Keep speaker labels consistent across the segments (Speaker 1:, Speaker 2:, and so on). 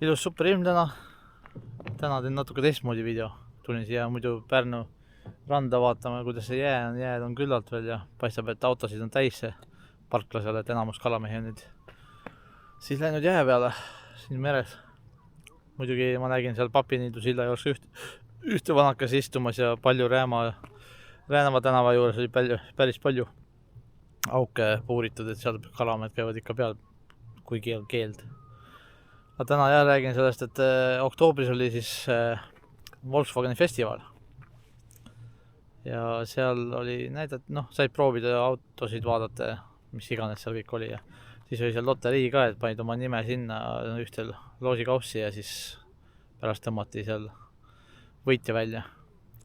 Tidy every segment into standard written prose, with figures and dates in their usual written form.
Speaker 1: Ilus super ilm täna. Täna teen natuke teistmoodi video. Tulin siia muidu Pärnu randa vaatama, kuidas see jääd on küllalt veel ja paistab, et autosid on täis see parkla seal, et enamus kalamehi on nüüd siis läinud jää peale siin meres. Muidugi ma nägin seal Papiniidu silla juures ühte vanakas istumas ja palju Räänava tänava juures oli päris palju auke puuritud, et seal kalamehed käivad ikka peal, kui keeld. Aga täna räägin sellest, et oktoobris oli siis Volkswageni festival. Ja seal oli said proovida autosid vaadata, mis iganes seal kõik oli. Ja siis oli seal loterii ka, et panid oma nime sinna ühtel loosikaussi ja siis pärast tõmmati seal võitja välja.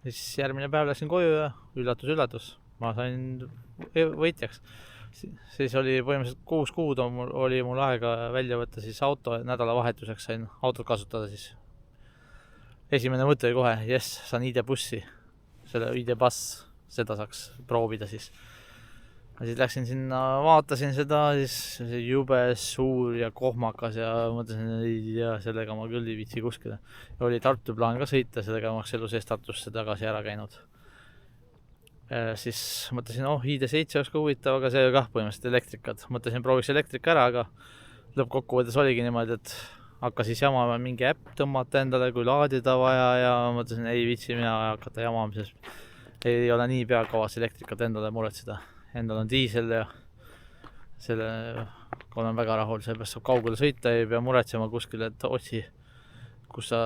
Speaker 1: Siis järgmine päev läksin koju ja üllatus, ma sain võitjaks. Siis oli põhimõtteliselt 6 kuud oli mul aega välja võtta siis auto nädalavahetuseks, sain autot kasutada siis. Esimene mõte oli kohe, saan ID-bussi, selle ID-bass, seda saaks proovida siis. Ja siis läksin sinna, vaatasin seda, siis jube suur ja kohmakas ja mõtlesin, et sellega ma küll ei viitsi kuskile. Ja oli Tartu plaan ka sõita, sellega ma elu sees Tartusse tagasi ära käinud. Siis mõtlesin, ID7 oleks ka huvitav, aga see oli kah põhimõtteliselt elektrikad. Mõtlesin, prooviks elektrika ära, aga lõppkokkuvõttes oligi niimoodi, et hakka siis jamama mingi äpp tõmmata endale, kui laadida vaja ja mõtlesin, ei viitsi mina hakata jamama, sest ei ole nii peakavas elektrikat endale muretseda. Endal on diisel ja selle olen väga rahul, sellepärast saab kaugele sõita, ei pea muretsema kuskile, et otsi, kus sa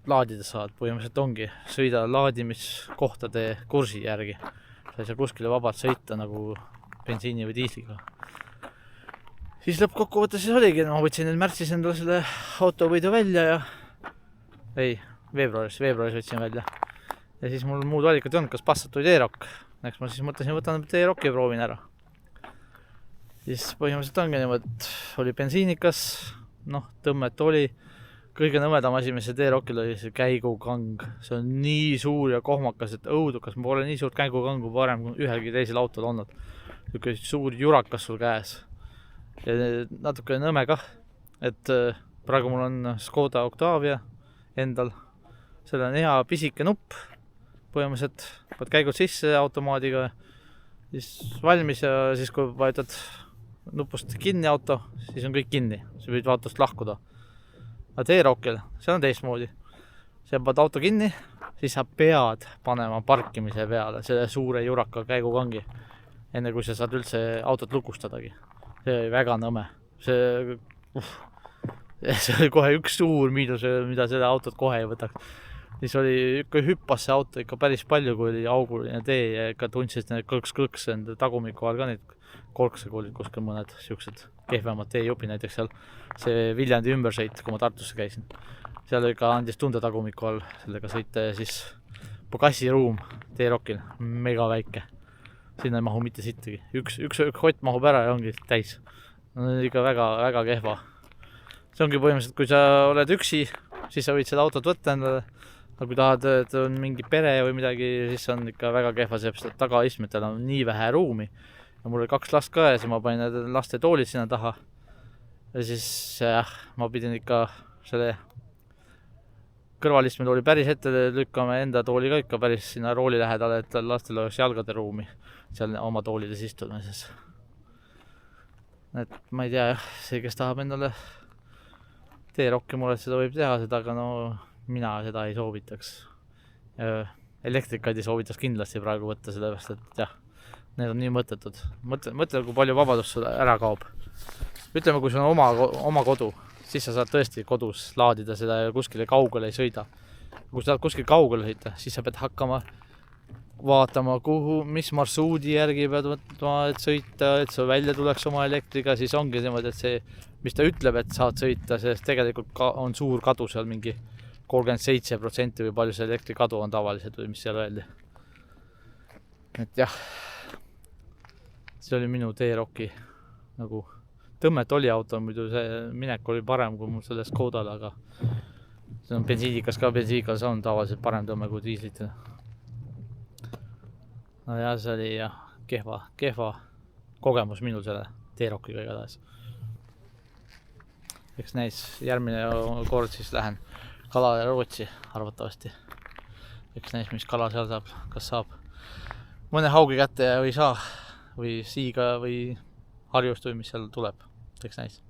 Speaker 1: laadida saad. Põhimõtteliselt ongi, sõida laadimiskohtade kursi järgi. Sa ei saa kuskile vabalt sõita nagu bensiini või diisliga. Siis lõppkokkuvõttes siis oligi, ma võtsin nüüd märtsis endale selle autovõidu välja ja veebruaris võtsin välja. Ja siis mul muud valikud ei olnud, kas Passat või T-Rock. Näeks ma siis mõtlesin, võtan T-Rocki ja proovin ära. Siis põhimõtteliselt ongi niimoodi, et oli bensiinikas, tõmmet oli. Kõige nõmedam asi, mis see T-Rockil oli see käigukang. See on nii suur ja kohmakas, et õudukas. Ma pole nii suurt käigukangu varem kui ühelgi teisel autol olnud. Niisugune suur jurakas sul käes. Ja natuke nõme kah, et praegu mul on Škoda Octavia endal. Seal on hea pisike nupp. Põhimõtteliselt võid käigud sisse automaadiga, siis valmis ja siis kui vajutad nupust kinni auto, siis on kõik kinni. Sa võid autost lahkuda. Aga T-Rockil, see on teistmoodi. Sa paned auto kinni, siis sa pead panema parkimise peale selle suure juraka käigukangi, enne kui sa saad üldse autot lukustadagi. See oli väga nõme. See oli kohe üks suur miinus, mida selle autot kohe ei võtaks. Siis oli ikka hüppas see auto ikka päris palju, kui oli auguline tee ja ikka tundsid need kõlks enda tagumiku all ka neid kolkse, kui olid kuskil mõned siuksed kehvemad teejupi, näiteks seal see Viljandi ümbersõit, kui ma Tartusse käisin. Seal ikka andis tunde tagumiku all sellega sõita ja siis pagassiruum T-Rockil, mega väike. Sinna ei mahu mitte sittagi. Üks hott mahub ära ja ongi täis. No ikka väga, väga kehva. See ongi põhimõtteliselt, kui sa oled üksi, siis sa võid seda autot võtta endale. Aga kui tahad, et on mingi pere või midagi, siis on ikka väga kehva, sest tagaistmetel on nii vähe ruumi. Ja mul oli 2 last ka ja siis ma panin laste toolid sinna taha. Ja siis ma pidin ikka selle kõrvalistme tooli päris ette lükkama enda tooli ka ikka päris sinna rooli lähedale, et lastel oleks jalgade ruumi seal oma toolides istumises. Et ma ei tea, see, kes tahab endale T-Rocki mulle, seda võib teha, seda, aga mina seda ei soovitaks. Elektrikaid ei soovitaks kindlasti praegu võtta, sellepärast, et need on nii mõttetud. Mõtle, kui palju vabadust sulle ära kaob. Ütleme, kui sul on oma kodu, siis sa saad tõesti kodus laadida seda ja kuskile kaugele ei sõida. Kui sa saad kuskile kaugele sõita, siis sa pead hakkama vaatama, mis marsruudi järgi pead võtma, et sõita, et sul välja tuleks oma elektriga, siis ongi niimoodi, et see, mis ta ütleb, et saad sõita, sest tegelikult on suur kadu seal mingi 37% või palju see elektrikadu on tavaliselt või mis seal öeldi. Et jah, see oli minu T-Rocki nagu tõmmet oli auto, muidu see minek oli parem kui mul sellest Škodal, aga see on bensiinikas ka, bensiinikas on tavaliselt parem tõmme kui diislitel. No ja see oli kehva kogemus minul selle T-Rockiga igatahes. eks näis, järgmine kord siis lähen kalale Rootsi arvatavasti. Eks näis, mis kala seal saab, kas saab mõne haugi kätte või ei saa või siiga või harjust või mis seal tuleb, eks näis.